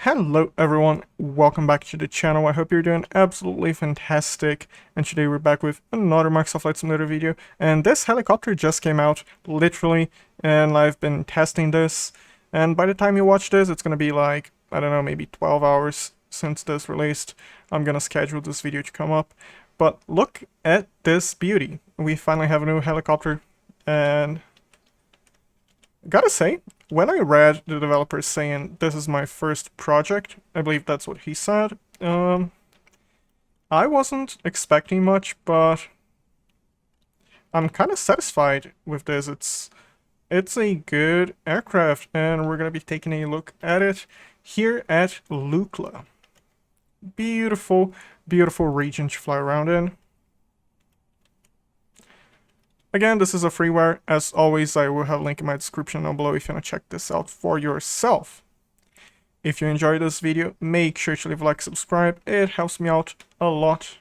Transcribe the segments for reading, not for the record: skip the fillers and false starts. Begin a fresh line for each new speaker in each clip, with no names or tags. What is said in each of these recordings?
Hello everyone, welcome back to the channel. I hope you're doing absolutely fantastic, and today we're back with another Microsoft Flight Simulator video. And this helicopter just came out, literally, and I've been testing this, and by the time you watch this, it's gonna be like, I don't know, maybe 12 hours since this released. I'm gonna schedule this video to come up, but look at this beauty. We finally have a new helicopter, and gotta say, when I read the developer saying this is my first project, I believe that's what he said, I wasn't expecting much, but I'm kind of satisfied with this. It's a good aircraft, and we're gonna be taking a look at it here at Lukla. Beautiful, beautiful region to fly around in. Again, this is a freeware. As always, I will have a link in my description down below if you want to check this out for yourself. If you enjoyed this video, make sure to leave a like, subscribe. It helps me out a lot.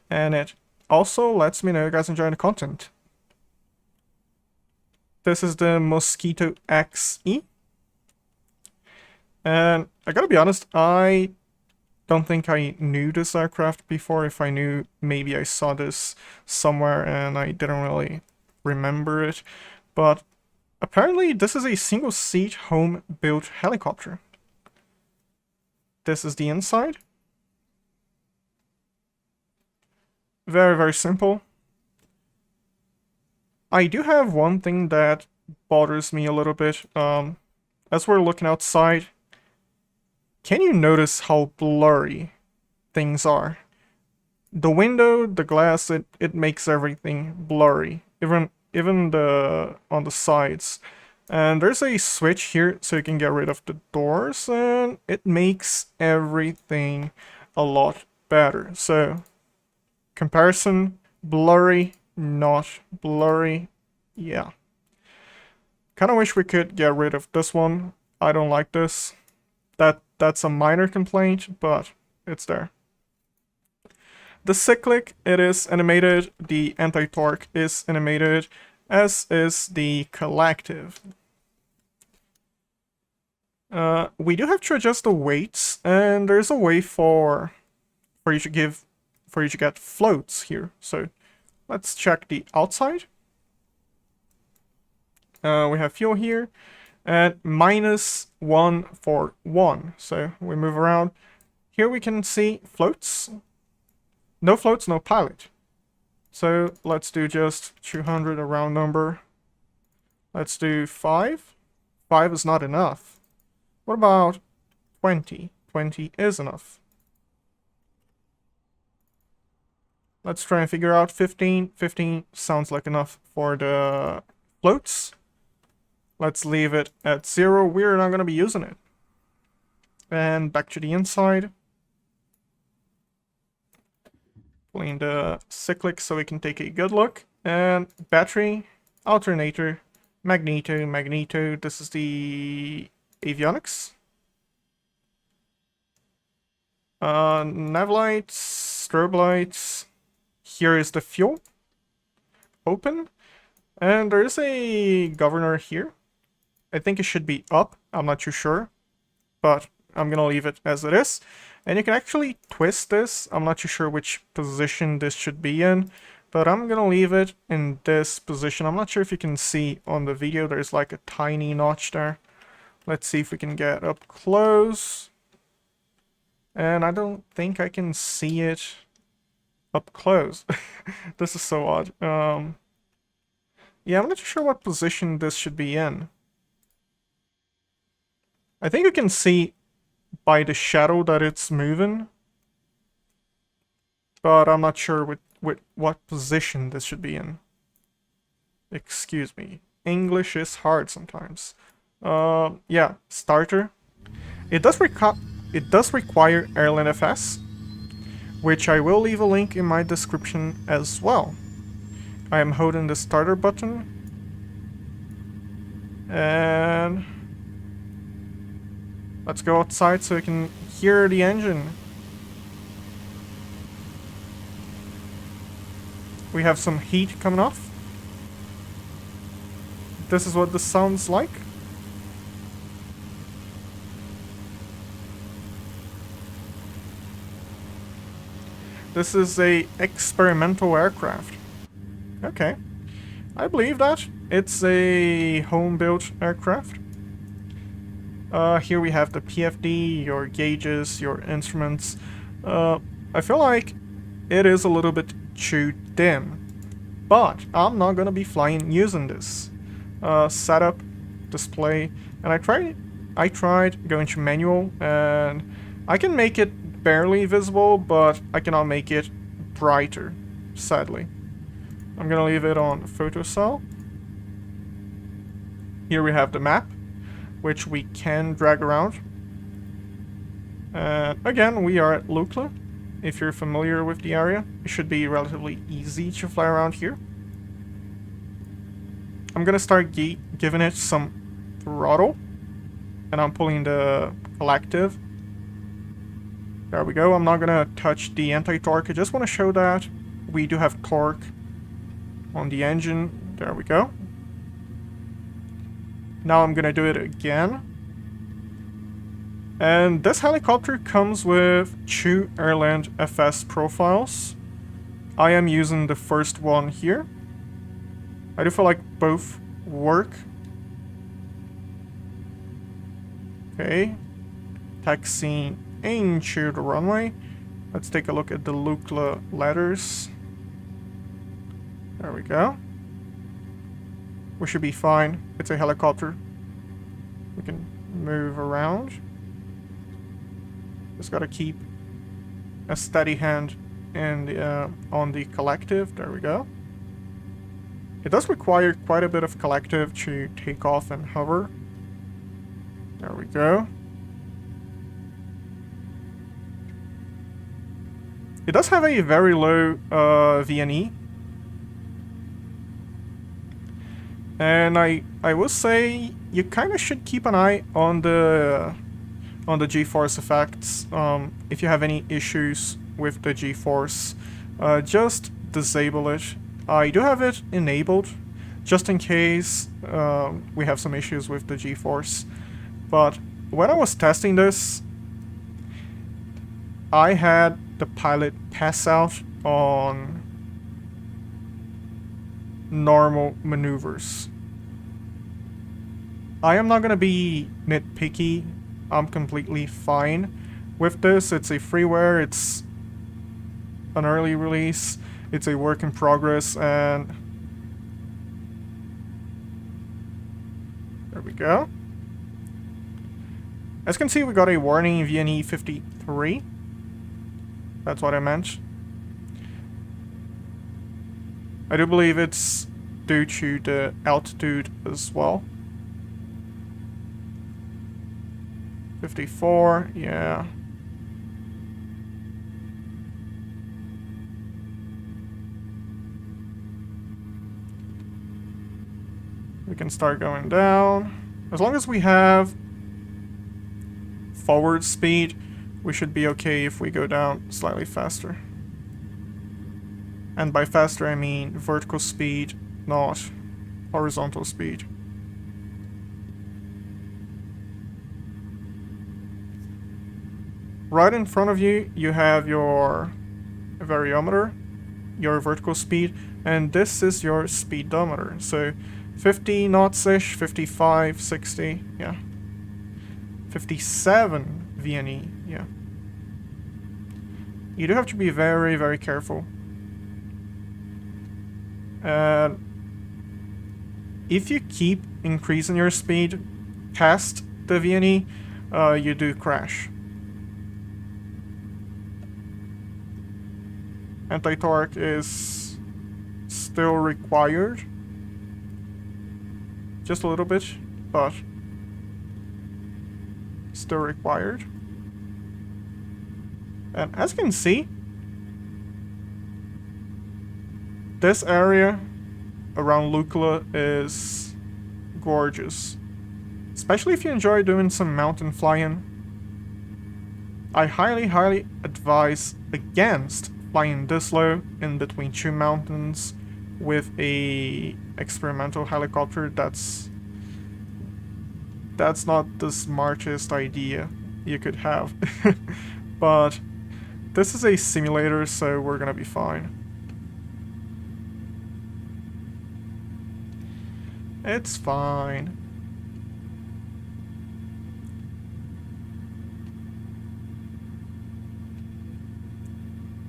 And it also lets me know you guys enjoy the content. This is the Mosquito XE. And I gotta be honest, I don't think I knew this aircraft before. If I knew, maybe I saw this somewhere and I didn't really remember it. But apparently this is a single-seat home-built helicopter. This is the inside. Very, very simple. I do have one thing that bothers me a little bit. As we're looking outside, can you notice how blurry things are? The window, the glass, it makes everything blurry, even on the sides. And there's a switch here so you can get rid of the doors, and it makes everything a lot better. So comparison, blurry, not blurry, yeah. Kind of wish we could get rid of this one. I don't like this. That's a minor complaint, but it's there. The cyclic, it is animated. The anti-torque is animated, as is the collective. We do have to adjust the weights, and there's a way for you to get floats here. So let's check the outside. We have fuel here at -1 for 1. So we move around. Here we can see floats. No floats, no pilot. So let's do just 200, a round number. Let's do 5. 5 is not enough. What about 20? 20 is enough. Let's try and figure out 15. 15 sounds like enough for the floats. Let's leave it at 0. We're not going to be using it. And back to the inside. Pulling the cyclic so we can take a good look. And battery, alternator, magneto. This is the avionics. Nav lights, strobe lights. Here is the fuel. Open. And there is a governor here. I think it should be up. I'm not too sure. But I'm going to leave it as it is. And you can actually twist this. I'm not too sure which position this should be in. But I'm going to leave it in this position. I'm not sure if you can see on the video. There's like a tiny notch there. Let's see if we can get up close. And I don't think I can see it up close. This is so odd. Yeah, I'm not too sure what position this should be in. I think you can see by the shadow that it's moving. But I'm not sure with what position this should be in. Excuse me. English is hard sometimes. Yeah, starter. It does require Airline FS, which I will leave a link in my description as well. I am holding the starter button, and let's go outside so you can hear the engine. We have some heat coming off. This is what this sounds like. This is a experimental aircraft. Okay. I believe that. It's a home-built aircraft. Here we have the PFD, your gauges, your instruments. I feel like it is a little bit too dim. But I'm not gonna be flying using this. Setup, display, and I tried going to manual, and I can make it barely visible, but I cannot make it brighter, sadly. I'm gonna leave it on photo cell. Here we have the map, which we can drag around. And again, we are at Lukla. If you're familiar with the area, it should be relatively easy to fly around here. I'm gonna start giving it some throttle, and I'm pulling the collective. There we go. I'm not gonna touch the anti-torque. I just want to show that we do have torque on the engine. There we go. Now I'm gonna do it again. And this helicopter comes with 2 Airland FS profiles. I am using the first one here. I do feel like both work. Okay. Taxiing into the runway. Let's take a look at the Lukla letters. There we go. We should be fine. It's a helicopter. We can move around. Just gotta keep a steady hand in the, on the collective. There we go. It does require quite a bit of collective to take off and hover. There we go. It does have a very low VNE. And I will say you kind of should keep an eye on the G-force effects. If you have any issues with the G-force, just disable it. I do have it enabled, just in case we have some issues with the G-force. But when I was testing this, I had the pilot pass out on normal maneuvers. I am not going to be nitpicky. I'm completely fine with this. It's a freeware, it's an early release, it's a work in progress, and there we go. As you can see, we got a warning VNE 53. That's what I meant. I do believe it's due to the altitude as well. 54, yeah. We can start going down. As long as we have forward speed, we should be okay if we go down slightly faster. And by faster, I mean vertical speed, not horizontal speed. Right in front of you, you have your variometer, your vertical speed, and this is your speedometer. So 50 knots-ish, 55, 60, yeah. 57 VNE, yeah. You do have to be very, very careful. If you keep increasing your speed past the VNE, you do crash. Anti-torque is still required. Just a little bit, but still required. And as you can see, this area around Lukla is gorgeous. Especially if you enjoy doing some mountain flying. I highly, highly advise against flying this low in between 2 mountains with a experimental helicopter. That's not the smartest idea you could have. But This is a simulator, so we're gonna be fine. It's fine.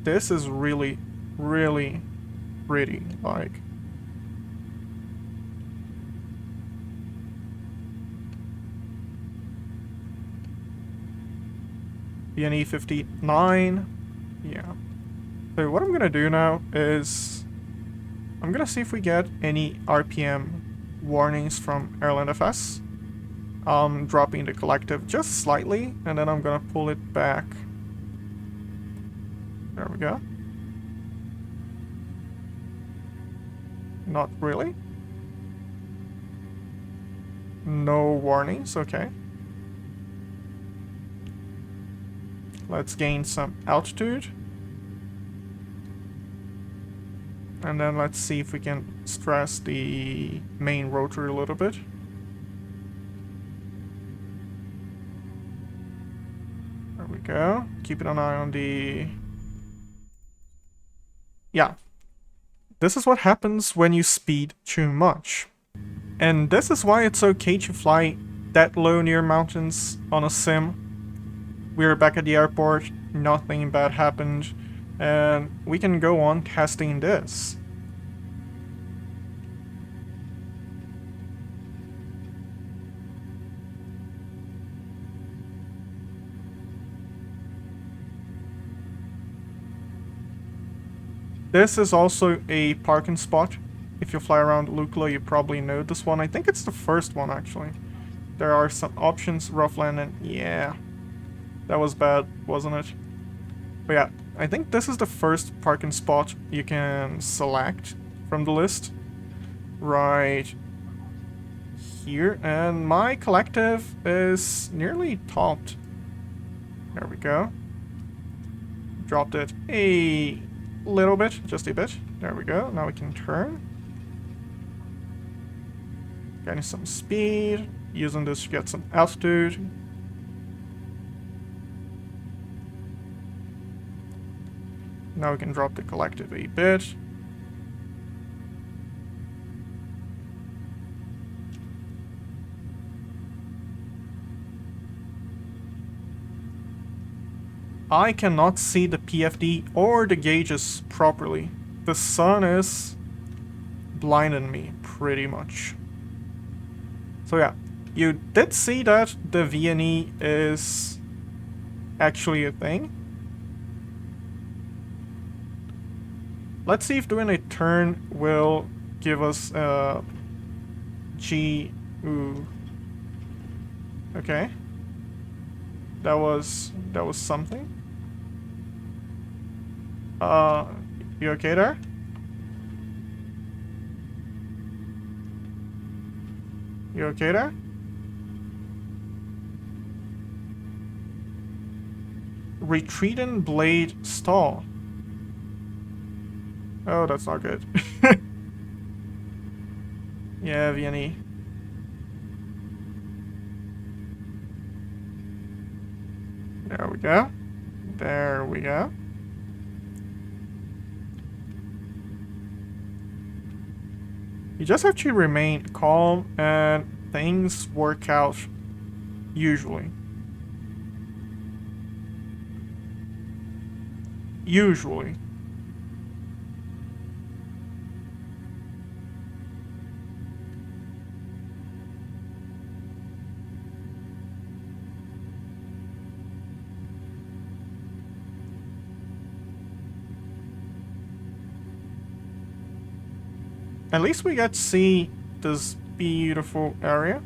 This is really, really pretty, like. BNE 59. Yeah. So what I'm gonna do now is I'm gonna see if we get any RPM warnings from Airland FS. I'm dropping the collective just slightly, and then I'm gonna pull it back. There we go. Not really. No warnings, okay. Let's gain some altitude. And then let's see if we can stress the main rotor a little bit. There we go. Keeping an eye on the... Yeah. This is what happens when you speed too much. And this is why it's okay to fly that low near mountains on a sim. We're back at the airport, nothing bad happened, and we can go on testing this. This is also a parking spot. If you fly around Lukla, you probably know this one. I think it's the first one, actually. There are some options, rough landing. Yeah, that was bad, wasn't it? But yeah, I think this is the first parking spot you can select from the list. Right here. And my collective is nearly topped. There we go. Dropped it a little bit, just a bit. There we go. Now we can turn. Getting some speed. Using this to get some altitude. Now we can drop the collective a bit. I cannot see the PFD or the gauges properly. The sun is blinding me pretty much. So yeah, you did see that the VNE is actually a thing. Let's see if doing a turn will give us G. Ooh. Okay. That was something. You okay there? You okay there? Retreating blade stall. Oh, that's not good. Yeah, VNE. There we go. There we go. You just have to remain calm and things work out usually. Usually. At least we get to see this beautiful area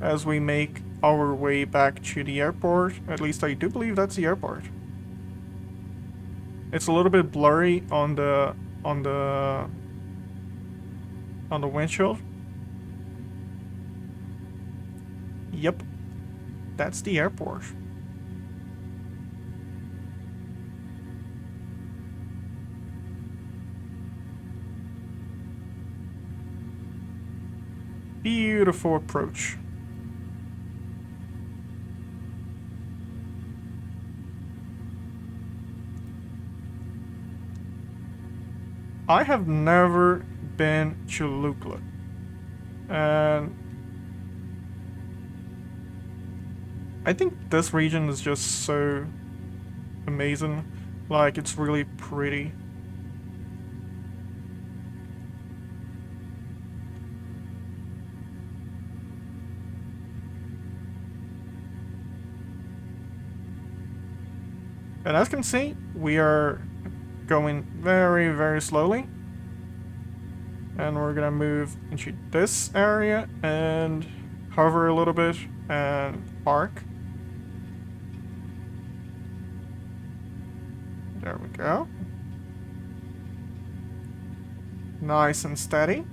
as we make our way back to the airport. At least I do believe that's the airport. It's a little bit blurry on the windshield. Yep, that's the airport. Beautiful approach. I have never been to Lukla, and I think this region is just so amazing. Like, it's really pretty. And as you can see, we are going very, very slowly. And we're gonna move into this area and hover a little bit and park. There we go. Nice and steady.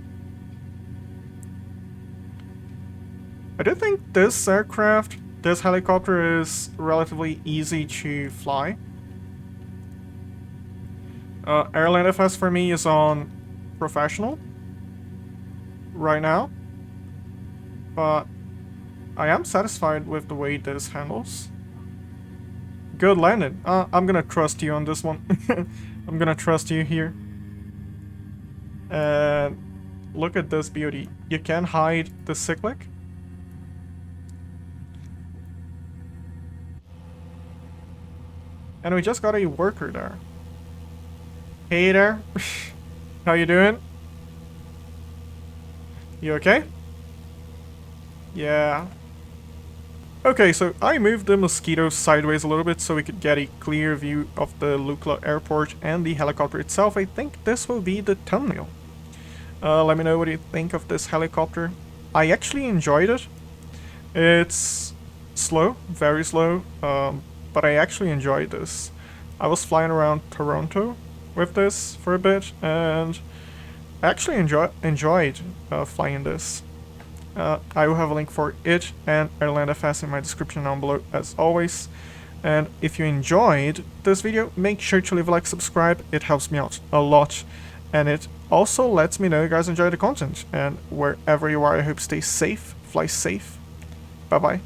I do think this aircraft, this helicopter, is relatively easy to fly. Airland FS for me is on professional right now, but I am satisfied with the way this handles. Good landing. I'm gonna trust you on this one. I'm gonna trust you here. And look at this beauty. You can hide the cyclic. And we just got a worker there. Hey there. How you doing? You okay? Yeah. Okay, so I moved the Mosquito sideways a little bit so we could get a clear view of the Lukla airport and the helicopter itself. I think this will be the thumbnail. Let me know what you think of this helicopter. I actually enjoyed it. It's slow, very slow, but I actually enjoyed this. I was flying around Toronto with this for a bit, and I actually enjoyed flying this. I will have a link for it and Airland FS in my description down below as always. And if you enjoyed this video, make sure to leave a like, subscribe. It helps me out a lot. And it also lets me know you guys enjoy the content. And wherever you are, I hope you stay safe, fly safe. Bye bye.